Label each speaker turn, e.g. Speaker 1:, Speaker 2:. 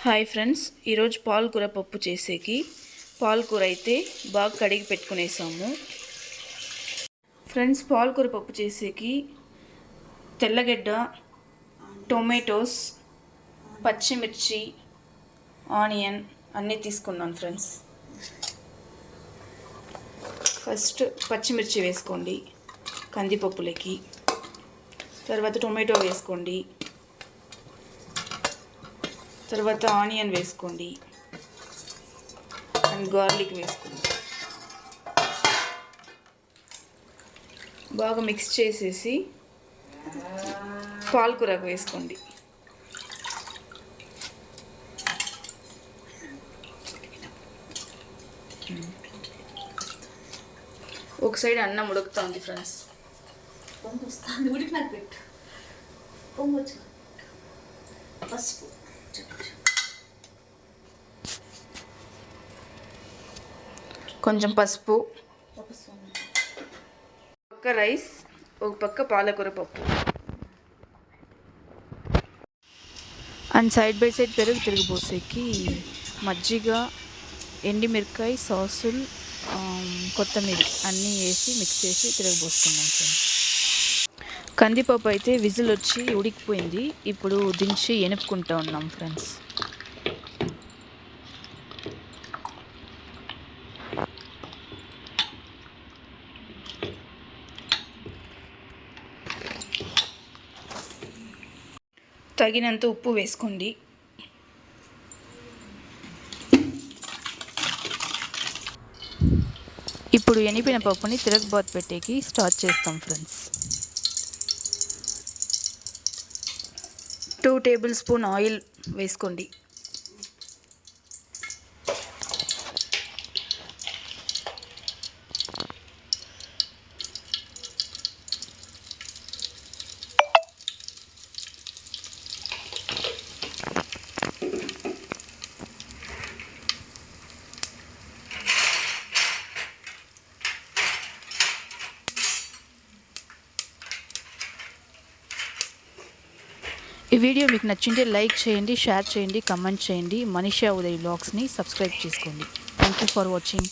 Speaker 1: Hi friends, ఈరోజు పాలకూర పప్పు చేసేకి పాలకూర అయితే బాగా కడిగి పెట్టుకునేసాము. ఫ్రెండ్స్, పాలకూర పప్పు చేసేకి తెల్లగడ్డ, టొమాటోస్, పచ్చిమిర్చి, ఆనియన్ అన్నీ తీసుకున్నాను. ఫ్రెండ్స్, ఫస్ట్ పచ్చిమిర్చి వేసుకోండి కందిపప్పులకి, తర్వాత టొమాటో వేసుకోండి, తర్వాత ఆనియన్ వేసుకోండి అండ్ గార్లిక్ వేసుకోండి. బాగా మిక్స్ చేసేసి పాలకూరకు వేసుకోండి. ఒక సైడ్ అన్నం ఉడుకుతుంది ఫ్రెండ్స్. కొంచెం పసుపు, పక్క రైస్, ఒక పక్క పాలకూర పప్పు అండ్ సైడ్ బై సైడ్ పెరుగు తిరిగిపోసేకి మజ్జిగ, ఎండిమిరకాయ, సాసులు, కొత్తిమీర అన్నీ వేసి మిక్స్ చేసి తిరగబోసుకున్నాం ఫ్రెండ్స్. కందిపప్పు అయితే విజిల్ వచ్చి ఉడికిపోయింది. ఇప్పుడు దించి ఎనుపుకుంటూ ఉన్నాం ఫ్రెండ్స్. తగినంత ఉప్పు వేసుకోండి. ఇప్పుడు ఎనిపిన పప్పుని తిరగబాతు పెట్టేకి స్టార్ట్ చేస్తాం ఫ్రెండ్స్. 2 టేబుల్ స్పూన్ ఆయిల్ వేసుకోండి. ఈ వీడియో మీకు నచ్చింటే లైక్ చేయండి, షేర్ చేయండి, కమెంట్ చేయండి. మనీషా ఉదయ్ వ్లాగ్స్ని సబ్స్క్రైబ్ చేసుకోండి. Thank you for watching.